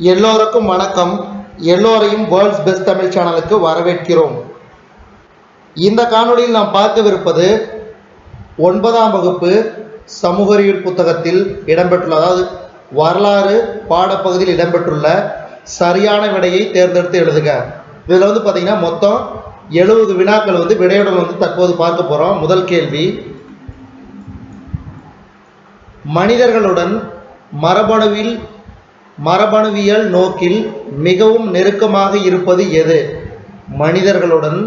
எல்லோருக்கும் வணக்கம். எல்லோரையும் வேர்ல்ட்ஸ் பெஸ்ட் தமிழ் சேனலுக்கு வரவேற்கிறோம். இந்த காணொளியில் நாம் பார்க்கவிருப்பது 9ஆம் வகுப்பு சமூக அறிவியல் புத்தகத்தில் இடம்பெற்றுள்ள, அதாவது வரலாறு பாடப்பகுதியில் இடம்பெற்றுள்ள சரியான விடையை தேர்ந்தெடுத்து எழுதுக. இதில் பார்த்தீங்கன்னா மொத்தம் 70 வினாக்கள் விடையுடன் தற்போது பார்க்க போகிறோம். முதல் கேள்வி, மனிதர்களுடன் மரபணுவியல் நோக்கில் மிகவும் நெருக்கமாக இருப்பது எது? மனிதர்களுடன்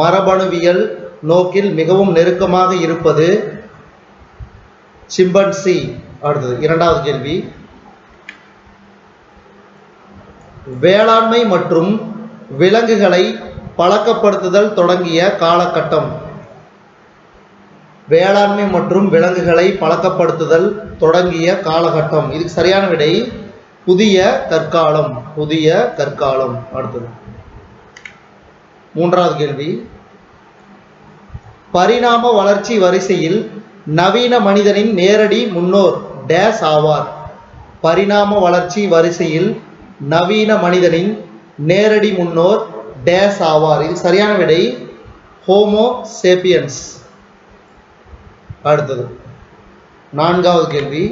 மரபணுவியல் நோக்கில் மிகவும் நெருக்கமாக இருப்பது சிம்பன்சி. அடுத்தது இரண்டாவது கேள்வி, வேளாண்மை மற்றும் விலங்குகளை பழக்கப்படுத்துதல் தொடங்கிய காலகட்டம். வேளாண்மை மற்றும் விலங்குகளை பழக்கப்படுத்துதல் தொடங்கிய காலகட்டம். இதுக்கு சரியான விடை புதிய கற்காலம். புதிய கற்காலம். அடுத்தது மூன்றாவது கேள்வி, பரிணாம வளர்ச்சி வரிசையில் நவீன மனிதனின் நேரடி முன்னோர் டேஸ் ஆவார். பரிணாம வளர்ச்சி வரிசையில் நவீன மனிதனின் நேரடி முன்னோர் டேஸ் ஆவார். இது சரியான விடை ஹோமோ சேப்பியன்ஸ். அடுத்தது நான்காவது கேள்வி,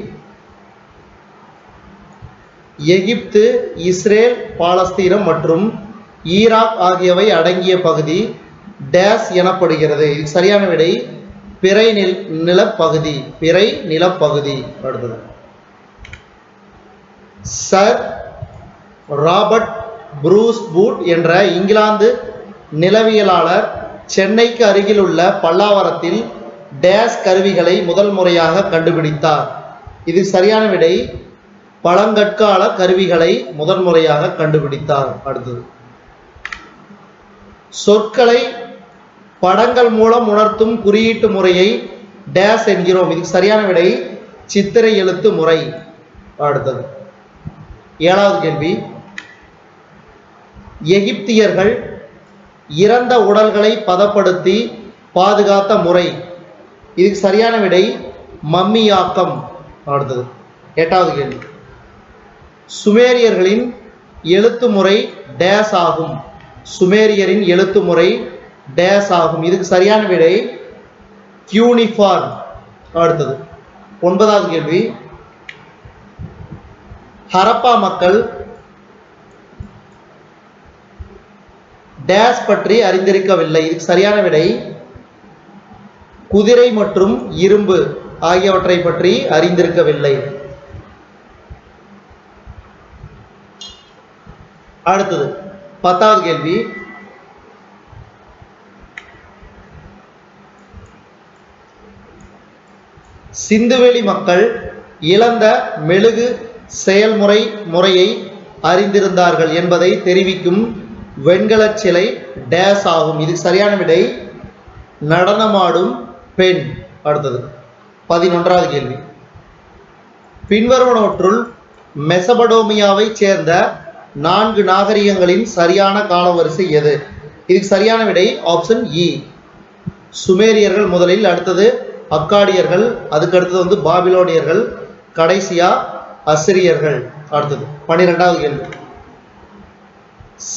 எகிப்து, இஸ்ரேல், பாலஸ்தீனம் மற்றும் ஈராக் ஆகியவை அடங்கிய பகுதி டேஸ் எனப்படுகிறது. இது சரியான விடை பிறை நிலப்பகுதி. பிறை நிலப்பகுதி. அடுத்தது சர் ராபர்ட் புரூஸ் பூட் என்ற இங்கிலாந்து நிலவியலாளர் சென்னைக்கு அருகில் உள்ள பல்லாவரத்தில் டேஸ் கருவிகளை முதல் முறையாக கண்டுபிடித்தார். இது சரியான விடை பழங்கற்கால கருவிகளை முதன்முறையாக கண்டுபிடித்தார். அடுத்தது சொற்களை படங்கள் மூலம் உணர்த்தும் குறியீட்டு முறையை டேஸ் என்கிறோம். இதுக்கு சரியான விடை சித்திரை எழுத்து முறை. அடுத்தது ஏழாவது கேள்வி, எகிப்தியர்கள் இறந்த உடல்களை பதப்படுத்தி பாதுகாத்த முறை. இதுக்கு சரியான விடை மம்மியாக்கம். அடுத்தது எட்டாவது கேள்வி, சுமேரியர்களின் எழுத்து முறை டேஸ் ஆகும். சுமேரியரின் எழுத்து முறை டேஸ் ஆகும். இதுக்கு சரியான விடை கியூனிஃபார்ம். அடுத்தது ஒன்பதாவது கேள்வி, ஹரப்பா மக்கள் டேஸ் பற்றி அறிந்திருக்கவில்லை. இதுக்கு சரியான விடை குதிரை மற்றும் இரும்பு ஆகியவற்றை பற்றி அறிந்திருக்கவில்லை. அடுத்தது பத்தாவது கேள்வி, சிந்துவெளி மக்கள் இழந்த மெழுகு முறையை அறிந்திருந்தார்கள் என்பதை தெரிவிக்கும் வெண்கல சிலை டேஸ் ஆகும். இது சரியான விடை நடனமாடும் பெண். அடுத்தது 11வது கேள்வி, பின்வருவனவற்றுள் மெசபடோமியாவை சேர்ந்த 4 நாகரிகங்களின் சரியான காலவரிசை எது? இதுக்கு சரியான விடை ஆப்ஷன் இ, சுமேரியர்கள் முதலில், அடுத்தது அக்காடியர்கள், அதுக்கு அடுத்தது பாபிலோனியர்கள், கடைசியா அசிரியர்கள். அடுத்தது 12வது கேள்வி,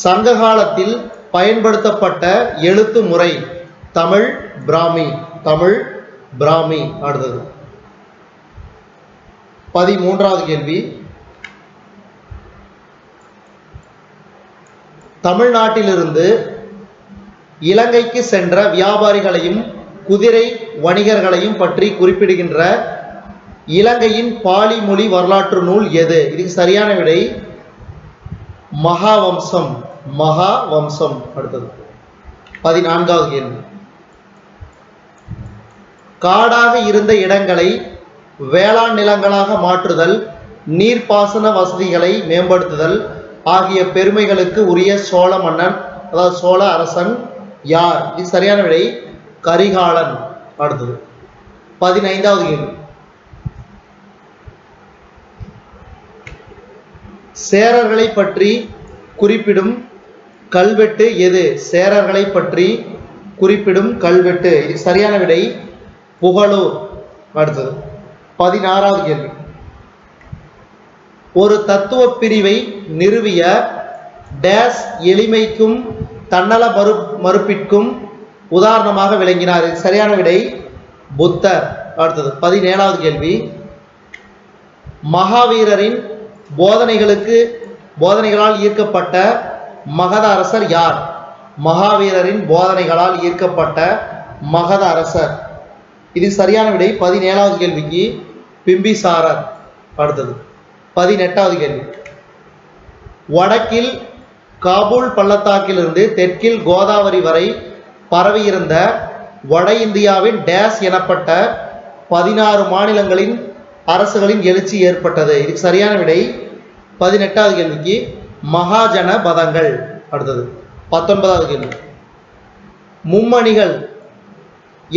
சங்க காலத்தில் பயன்படுத்தப்பட்ட எழுத்து முறை தமிழ் பிராமி. தமிழ் பிராமி. அடுத்தது 13வது கேள்வி, தமிழ்நாட்டிலிருந்து இலங்கைக்கு சென்ற வியாபாரிகளையும் குதிரை வணிகர்களையும் பற்றி குறிப்பிடுகின்ற இலங்கையின் பாலி மொழி வரலாற்று நூல் எது? இதுக்கு சரியான விடை மகாவம்சம். மகாவம்சம். அடுத்தது 14வது கேள்வி, காடாக இருந்த இடங்களை வேளாண் நிலங்களாக மாற்றுதல், நீர்ப்பாசன வசதிகளை மேம்படுத்துதல் ஆகிய பெருமைகளுக்கு உரிய சோழ மன்னன், அதாவது சோழ அரசன் யார்? இது சரியான விடை கரிகாலன். அடுத்தது 15வது கேள்வி, சேரர்களை பற்றி குறிப்பிடும் கல்வெட்டு எது? சேரர்களை பற்றி குறிப்பிடும் கல்வெட்டு. இது சரியான விடை புகழூர். அடுத்தது 16வது கேள்வி, ஒரு தத்துவ பிரிவை நிறுவிய டேஸ் எளிமைக்கும் தன்னல மறுப்பிற்கும் உதாரணமாக விளங்கினார். இது சரியான விடை புத்தர். அடுத்தது 17வது கேள்வி. மகாவீரரின் போதனைகளால் ஈர்க்கப்பட்ட மகத அரசர் யார்? மகாவீரரின் போதனைகளால் ஈர்க்கப்பட்ட மகத அரசர். இது சரியான விடை 17வது கேள்விக்கு பிம்பிசாரர். அடுத்தது 18வது கேள்வி. வடக்கில் காபூல் பள்ளத்தாக்கிலிருந்து தெற்கில் கோதாவரி வரை பரவியிருந்த வட இந்தியாவின் டேஸ் எனப்பட்ட 16 மாநிலங்களின் அரசுகளின் எழுச்சி ஏற்பட்டது. இதுக்கு சரியான விடை 18வது கேள்விக்கு மகாஜன பதங்கள். அடுத்தது 19வது கேள்வி. மும்மணிகள்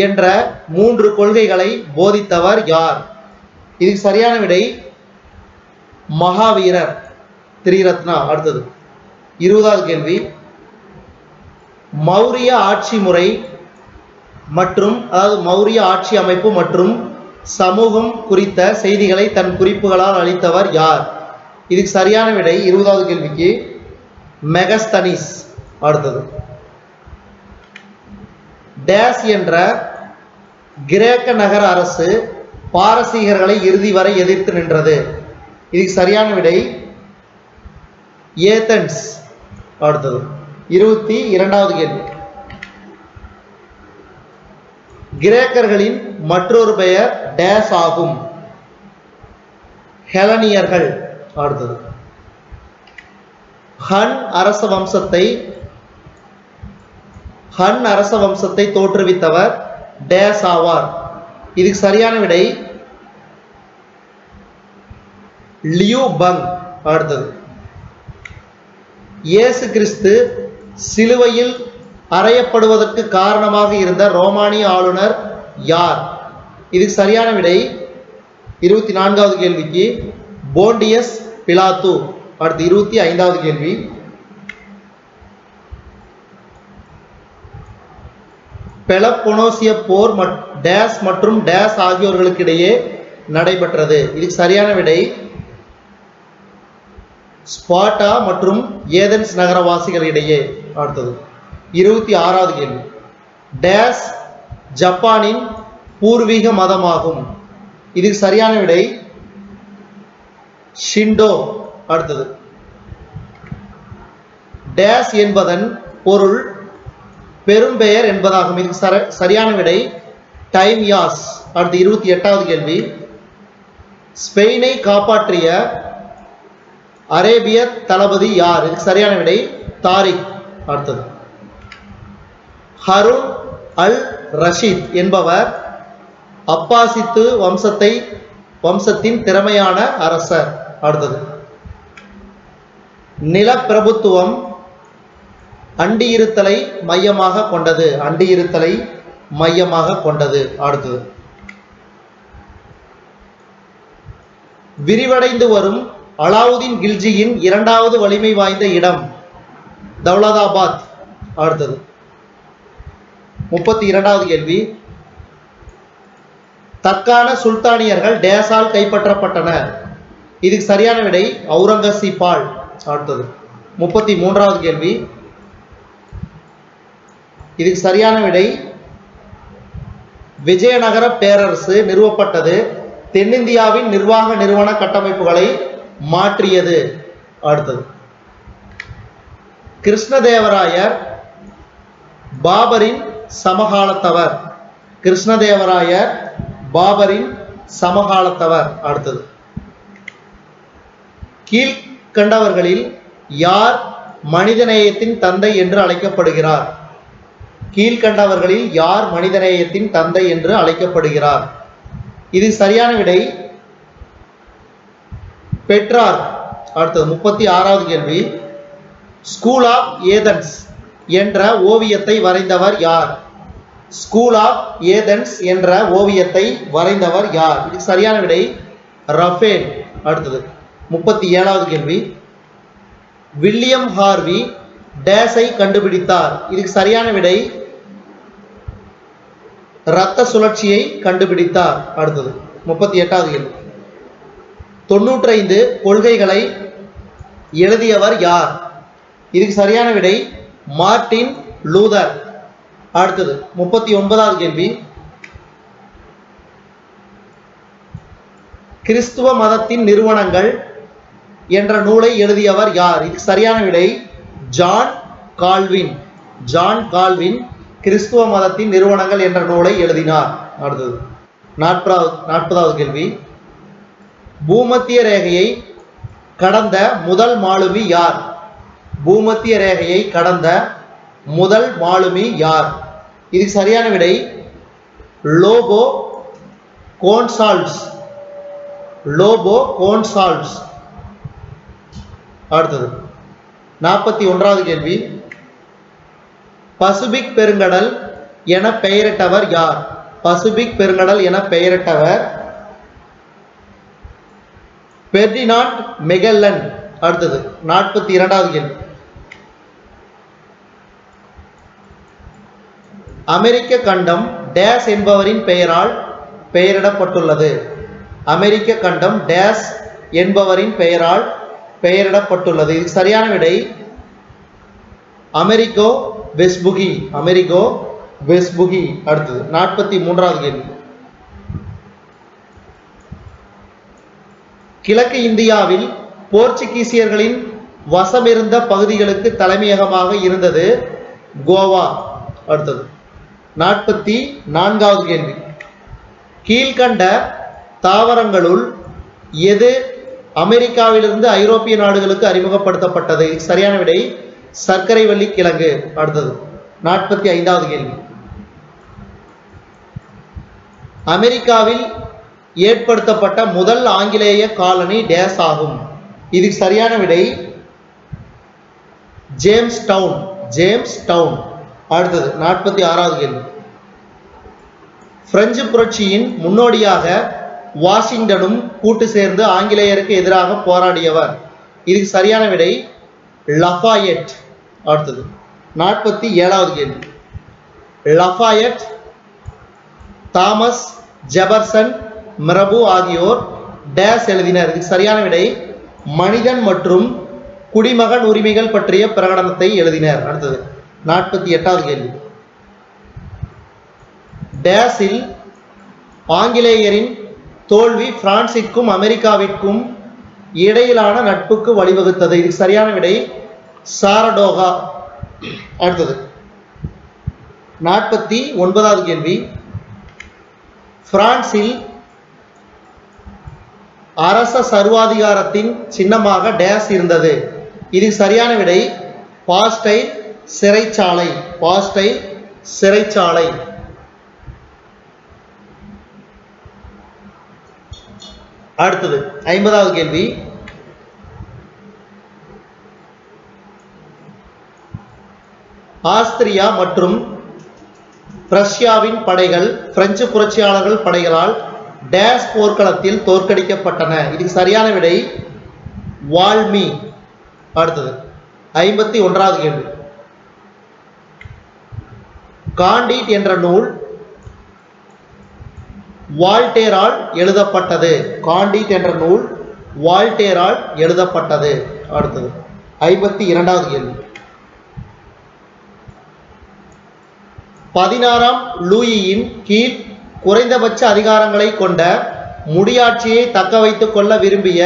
என்ற 3 கொள்கைகளை போதித்தவர் யார்? இதுக்கு சரியான விடை மகாவீரர், திரிரத்னா. அடுத்தது 20வது கேள்வி. மௌரிய ஆட்சி முறை மற்றும் மௌரிய ஆட்சி அமைப்பு மற்றும் சமூகம் குறித்த செய்திகளை தன் குறிப்புகளால் அளித்தவர் யார்? இதுக்கு சரியான விடை 20வது கேள்விக்கு மெகஸ்தனிஸ். அடுத்தது டேஸ் என்ற கிரேக்க நகர அரசு பாரசீகர்களை இறுதி வரை எதிர்த்து நின்றது. இதுக்கு சரியான விடை ஏதென்ஸ். அடுத்தது 22வது கேள்வி. கிரேக்கர்களின் மற்றொரு பெயர் டேஸ் ஆகும்? ஹெலனியர்கள். அடுத்தது ஹன் அரச வம்சத்தை தோற்றுவித்தவர் டேஸ் ஆவார்? இதுக்கு சரியான விடை லியூ பங். அடுத்தது இயேசு கிறிஸ்து சிலுவையில் அறையப்படுவதற்கு காரணமாக இருந்த ரோமானிய ஆளுநர் யார்? இதுக்கு சரியான விடை 24வது கேள்விக்கு போண்டியஸ் பிலாத்து. அடுத்து 25வது கேள்வி. பெலப்பொனோசிய போர் டேஸ் மற்றும் டேஸ் ஆகியோர்களுக்கு இடையே நடைபெற்றது. இதுக்கு சரியான விடை ஸ்பார்ட்டா மற்றும் ஏதென்ஸ் நகரவாசிகள் இடையே. அடுத்தது 26வது கேள்வி. டேஸ் ஜப்பானின் பூர்வீக மதமாகும்? இதுக்கு சரியான விடை ஷிண்டோ. அடுத்தது டேஸ் என்பதன் பொருள் பெரும்பெயர் என்பதாகும். இதுக்கு சரியான விடை டைமியாஸ். அடுத்து 28வது கேள்வி. ஸ்பெயினை காப்பாற்றிய அரேபிய தளபதி யார்? இதுக்கு சரியான விடை தாரிக். அடுத்தது ஹருன் அல் ரஷீத் என்பவர் அப்பாசித்து வம்சத்தின் திறமையான அரசர். அடுத்தது நிலப்பிரபுத்துவம் அண்டியிருத்தலை மையமாக கொண்டது. அடுத்தது விரிவடைந்து வரும் அலாவுதீன் கில்ஜியின் 2வது வலிமை வாய்ந்த இடம் தௌலதாபாத். அடுத்தது 32வது கேள்வி. தக்கான சுல்தானியர்கள் டேஸால் கைப்பற்றப்பட்டனர்? இதுக்கு சரியான விடை அவுரங்கசீப்பால். அடுத்தது 33வது கேள்வி. இதுக்கு சரியான விடை விஜயநகர பேரரசு நிறுவப்பட்டது தென்னிந்தியாவின் நிர்வாக நிறுவன கட்டமைப்புகளை மாற்றியது. அடுத்தது கிருஷ்ணதேவராயர் பாபரின் சமகாலத்தவர். அடுத்தது கீழ்கண்டவர்களில் யார் மனிதநேயத்தின் தந்தை என்று அழைக்கப்படுகிறார்? இது சரியான விடை பெட்ரார்க். அடுத்தது 36வது கேள்வி. ஸ்கூல் ஆஃப் ஏதென்ஸ் என்ற ஓவியத்தை வரைந்தவர் யார்? இது சரியான விடை ரஃபேல். அடுத்தது 37வது கேள்வி. வில்லியம் ஹார்வி டேஸை கண்டுபிடித்தார்? இதுக்கு சரியான விடை இரத்த சுழற்சியை கண்டுபிடித்தார். அடுத்தது 38வது கேள்வி. 95 கொள்கைகளை எழுதியவர் யார்? இதுக்கு சரியான விடை மார்ட்டின் லூதர். அடுத்தது 39வது கேள்வி. கிறிஸ்துவ மதத்தின் நிறுவனங்கள் என்ற நூலை எழுதியவர் யார்? இதுக்கு சரியான விடை ஜான் கால்வின். ஜான் கால்வின் கிறிஸ்துவ மதத்தின் நிறுவனங்கள் என்ற நூலை எழுதினார். அடுத்தது 40வது கேள்வி. பூமத்திய ரேகையை கடந்த முதல் மாலுமி யார்? பூமத்திய ரேகையை கடந்த முதல் மாலுமி யார்? இதுக்கு சரியான விடை லோபோ கோன்சால்வ்ஸ். லோபோ கோன்சால்வ்ஸ். அடுத்தது 41வது கேள்வி. பசிபிக் பெருங்கடல் என பெயரிட்டவர் யார்? பசிபிக் பெருங்கடல் என பெயரிட்டவர் பெர்டினாண்ட் மெகல்லன். அடுத்தது 42வது கேள்வி. அமெரிக்க கண்டம் டேஸ் என்பவரின் பெயரால் பெயரிடப்பட்டுள்ளது. அமெரிக்க கண்டம் டேஸ் என்பவரின் பெயரால் பெயரிடப்பட்டுள்ளது. இது சரியான விடை அமெரிக்கோ வெஸ்புகி. அமெரிக்கோ வெஸ்புகி. அடுத்தது 43வது கேள்வி. கிழக்கு இந்தியாவில் போர்ச்சுகீசியர்களின் வசமிருந்த பகுதிகளுக்கு தலைமையகமாக இருந்தது கோவா. அடுத்தது 44வது கேள்வி. கீழ்கண்ட தாவரங்களுள் எது அமெரிக்காவிலிருந்து ஐரோப்பிய நாடுகளுக்கு அறிமுகப்படுத்தப்பட்டது? சரியான விடை சர்க்கரை வள்ளி கிழங்கு. அடுத்தது 45வது கேள்வி. அமெரிக்காவில் ஏற்படுத்தப்பட்ட முதல் ஆங்கிலேய காலனி டேஸ் ஆகும். இதுக்கு சரியான விடை ஜேம்ஸ் டவுன். James down. அடுத்தது 46வது கேள்வி. பிரெஞ்சு புரட்சியின் முன்னோடியாக வாஷிங்டனும் கூட்டு சேர்ந்து ஆங்கிலேயருக்கு எதிராக போராடியவர். இதுக்கு சரியான விடை லஃபாயட். அடுத்தது 47வது கேள்வி. லஃபாயட், தாமஸ் ஜெபர்சன், மிரபு ஆகியோர் டேஸ் எழுதினர். இதுக்கு சரியான விடை மனிதன் மற்றும் குடிமகன் உரிமைகள் பற்றிய பிரகடனத்தை எழுதினர். அடுத்தது 48வது கேள்வி. டேஸில் ஆங்கிலேயரின் தோல்வி பிரான்சிற்கும் அமெரிக்காவிற்கும் இடையிலான நட்புக்கு வழிவகுத்தது. இதுக்கு சரியான விடை சாரடோகா. அடுத்தது 49வது கேள்வி. பிரான்சில் அரச சர்வாதிகாரத்தின் சின்னமாக டேஸ் இருந்தது. இதுக்கு சரியான விடை பாஸ்டைல் சிறைச்சாலை. பாஸ்டைல் சிறைச்சாலை. அடுத்தது 50வது கேள்வி. ஆஸ்திரியா மற்றும் பிரஷ்யாவின் படைகள் பிரெஞ்சு புரட்சியாளர்கள் படைகளால் டேஸ் போர்க்களத்தில் தோற்கடிக்கப்பட்டன. இதுக்கு சரியான விடை வால்மி. அடுத்தது 51வது கேள்வி. காண்டீட் என்ற நூல் வால்டேரால் எழுதப்பட்டது. காண்டீட் என்ற நூல் வால்டேரால் எழுதப்பட்டது. அடுத்தது 52வது கேள்வி. 16ஆம் லூயியின் கீழ் குறைந்தபட்ச அதிகாரங்களை கொண்ட முடியாட்சியை தக்க வைத்துக் கொள்ள விரும்பிய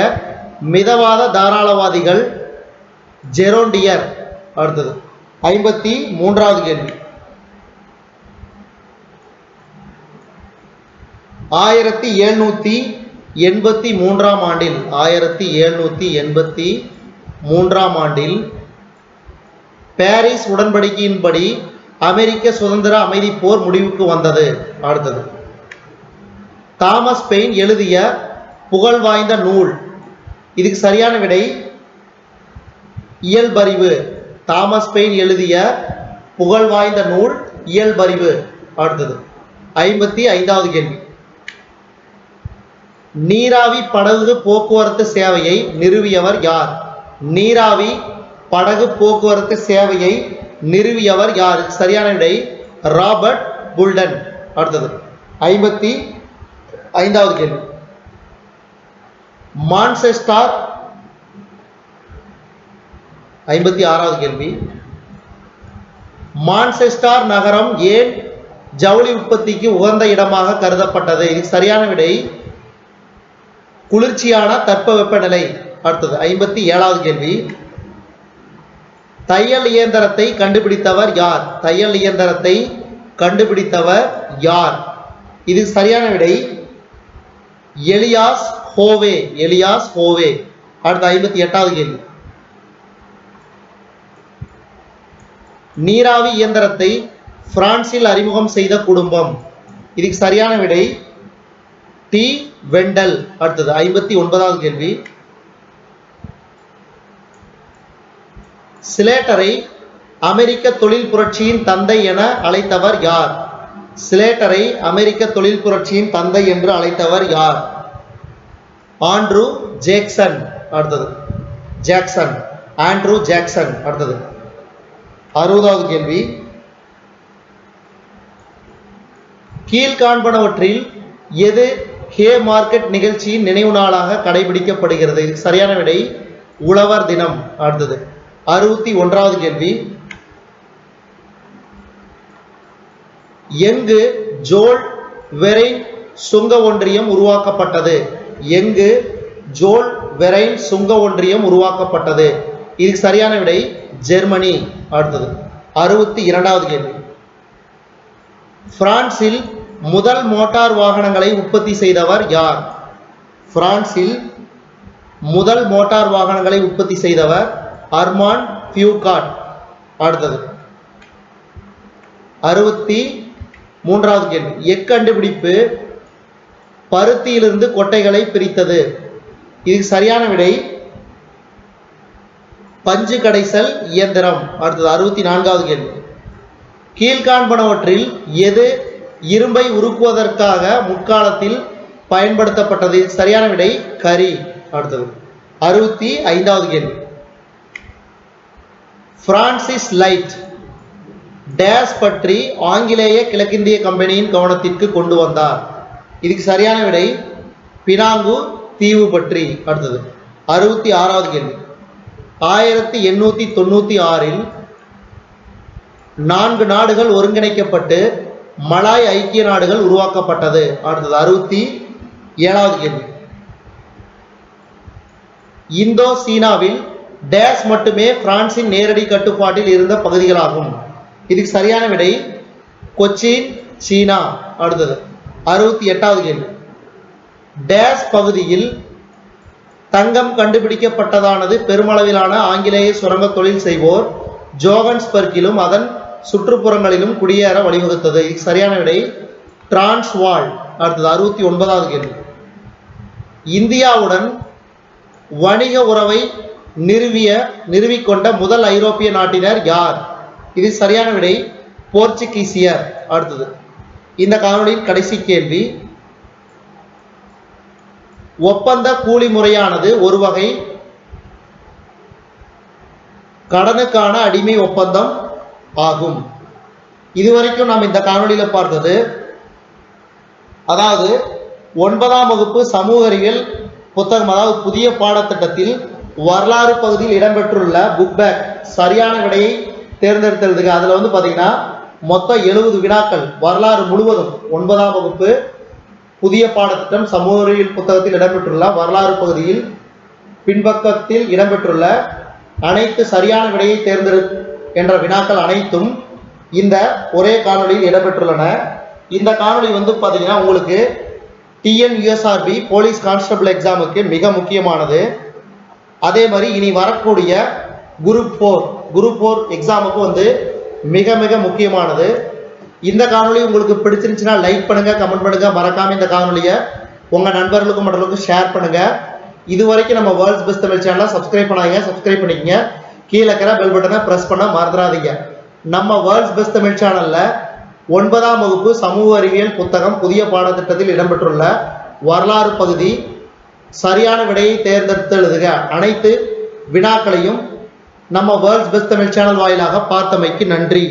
மிதவாத தாராளவாதிகள் ஜெரோண்டியர். அடுத்தது 53வது கேள்வி. 1783ஆம் ஆண்டில் 1783ஆம் ஆண்டில் பாரிஸ் உடன்படிக்கையின்படி அமெரிக்க சுதந்திர அமைதி போர் முடிவுக்கு வந்தது. அடுத்தது தாமஸ் பெயின் எழுதிய புகழ் வாய்ந்த நூல். இதுக்கு சரியான விடை இயல்பறிவு. தாமஸ் பெயின் எழுதிய புகழ் வாய்ந்த நூல் இயல்பறிவு. அடுத்தது 55வது கேள்வி. நீராவி படகு போக்குவரத்து சேவையை நிறுவியவர் யார்? நீராவி படகு போக்குவரத்து சேவையை நிறுவியவர் யார்? சரியான விடை ராபர்ட் புல்டன். அடுத்தது 55வது கேள்வி. மான்செஸ்டர் 56வது கேள்வி. மான்செஸ்டர் நகரம் ஏன் ஜவுளி உற்பத்திக்கு உகந்த இடமாக கருதப்பட்டது? இது சரியான விடை குளிர்ச்சியான தட்பவெப்பநிலை. அடுத்தது 57வது கேள்வி. தையல் இயந்திரத்தை கண்டுபிடித்தவர் யார்? தையல் இயந்திரத்தை கண்டுபிடித்தவர் யார்? இது சரியான விடை எலியாஸ் ஹோவே. எலியாஸ் ஹோவே. அடுத்த 58வது கேள்வி. நீராவி இயந்திரத்தை பிரான்சில் அறிமுகம் செய்த குடும்பம். இதுக்கு சரியான விடை டி வெண்டல். அடுத்தது 59வது கேள்வி. ஸ்லேட்டரை அமெரிக்க தொழில் புரட்சியின் தந்தை என அழைத்தவர் யார்? ஸ்லேட்டரை அமெரிக்க தொழில் புரட்சியின் தந்தை என்று அழைத்தவர் யார்? Andrew Jackson. அடுத்தது ஜாக்சன், ஆண்ட்ரூ ஜாக்சன். அடுத்தது 60வது கேள்வி. கீழ்காண்பனவற்றில் எது ஹே மார்க்கெட் நிகழ்ச்சியின் நினைவு நாளாக கடைபிடிக்கப்படுகிறது? சரியான விடை உழவர் தினம். அடுத்தது 61வது கேள்வி. எங்கு ஜோல் வெரைன் சுங்க ஒன்றியம் உருவாக்கப்பட்டது? எங்கு ஜோல் வெரைன் சுங்க ஒன்றியம் உருவாக்கப்பட்டது? இதுக்கு சரியான விடை ஜெர்மனி. அடுத்தது 62வது கேள்வி. பிரான்சில் முதல் மோட்டார் வாகனங்களை உற்பத்தி செய்தவர் யார்? பிரான்சில் முதல் மோட்டார் வாகனங்களை உற்பத்தி செய்தவர் அர்மான் பியூகாட். அடுத்தது 63வது கேள்வி. எக்கண்டுபிடிப்பு பருத்தியிலிருந்து கொட்டைகளை பிரித்தது? இதுக்கு சரியான விடை பஞ்சு கடைசல் இயந்திரம். அடுத்தது 64வது கேள்வி. கீழ்காண்பனவற்றில் எது இரும்பை உருக்குவதற்காக முற்காலத்தில் பயன்படுத்தப்பட்டது? சரியான விடை கரி. அடுத்தது 65வது கேள்வி. பிரான்சிஸ் லைட் டேஸ் பற்றி ஆங்கிலேய கிழக்கிந்திய கம்பெனியின் கவனத்திற்கு கொண்டு வந்தார்? இதுக்கு சரியான விடை பினாங்கு தீவு பற்றி. அடுத்தது 66வது கேள்வி. 1896இல் 4 நாடுகள் ஒருங்கிணைக்கப்பட்டு மலாய் ஐக்கிய நாடுகள் உருவாக்கப்பட்டது. அடுத்தது 67வது கேள்வி. இந்தோ சீனாவில் டேஸ் மட்டுமே பிரான்சின் நேரடி கட்டுப்பாட்டில் இருந்த பகுதிகளாகும். இதுக்கு சரியான விடை கொச்சின், சீனா. அடுத்தது 68வது கேள்வி. டேஸ் பகுதியில் தங்கம் கண்டுபிடிக்கப்பட்டதானது பெருமளவிலான ஆங்கிலேய சுரங்க தொழில் செய்வோர் ஜோகன்ஸ்பர்க்கிலும் அதன் சுற்றுப்புறங்களிலும் குடியேற வழிவகுத்தது? இதுக்கு சரியான விடை டிரான்ஸ்வால். அடுத்தது 69வது கேள்வி. இந்தியாவுடன் வணிக உறவை நிறுவிக்கொண்ட முதல் ஐரோப்பிய நாட்டினர் யார்? இது சரியான விடை போர்ச்சுகீசியர். அடுத்தது இந்த காணொளியின் கடைசி கேள்வி. ஒப்பந்த கூலி முறையானது ஒரு வகை கடனுக்கான அடிமை ஒப்பந்தம் ஆகும். இதுவரைக்கும் நாம் இந்த காணொளியில பார்த்தது, அதாவது 9ஆம் வகுப்பு சமூக அறிவியல் புத்தகம், அதாவது புதிய பாடத்திட்டத்தில் வரலாறு பகுதியில் இடம்பெற்றுள்ள புக் பேக் சரியான விடையை தேர்ந்தெடுத்ததுக்கு அதுல வந்து பாத்தீங்கன்னா மொத்தம் 70 வினாக்கள் வரலாறு முழுவதும் 9ஆம் வகுப்பு புதிய பாடத்திட்டம் சமூக அறிவியல் புத்தகத்தில் இடம்பெற்றுள்ள வரலாறு பகுதியில் பின்பக்கத்தில் இடம்பெற்றுள்ள அனைத்து சரியான விடையை தேர்ந்தெடு என்ற வினாக்கள் அனைத்தும் இந்த ஒரே காணொளியில் இடம்பெற்றுள்ளன. இந்த காணொளி வந்து பாத்தீங்கன்னா உங்களுக்கு டிஎன்யூஎஸ்ஆர்பி போலீஸ் கான்ஸ்டபிள் எக்ஸாமுக்கு மிக முக்கியமானது. அதே மாதிரி இனி வரக்கூடிய குரூப் 4 எக்ஸாமுக்கு வந்து மிக மிக முக்கியமானது. இந்த காணொளி உங்களுக்கு பிடிச்சிருந்துச்சுன்னா லைக் பண்ணுங்க, கமெண்ட் பண்ணுங்க, மறக்காம இந்த காணொலியை உங்க நண்பர்களுக்கும் மற்றவர்களுக்கும் ஷேர் பண்ணுங்க. இது வரைக்கும் நம்ம வேர்ல்ட்ஸ் பெஸ்ட் தமிழ் சேனலை சப்ஸ்கிரைப் பண்ணாதீங்க, சப்ஸ்கிரைப் பண்ணிக்கங்க. கீழே இருக்கிற பெல் பட்டனை பிரஸ் பண்ண மறந்துடாதீங்க. நம்ம வேர்ல்ட்ஸ் பெஸ்ட் தமிழ் சேனல்ல 9ஆம் வகுப்பு சமூக அறிவியல் புத்தகம் புதிய பாடத்திட்டத்தில் இடம்பெற்றுள்ள வரலாறு பகுதி சரியான விடையை தேர்ந்தெடுத்து எழுதுக அனைத்து வினாக்களையும் நம்ம வேர்ல்ட்ஸ் பெஸ்ட் தமிழ் சேனல் வாயிலாக பார்த்தமைக்கு நன்றி.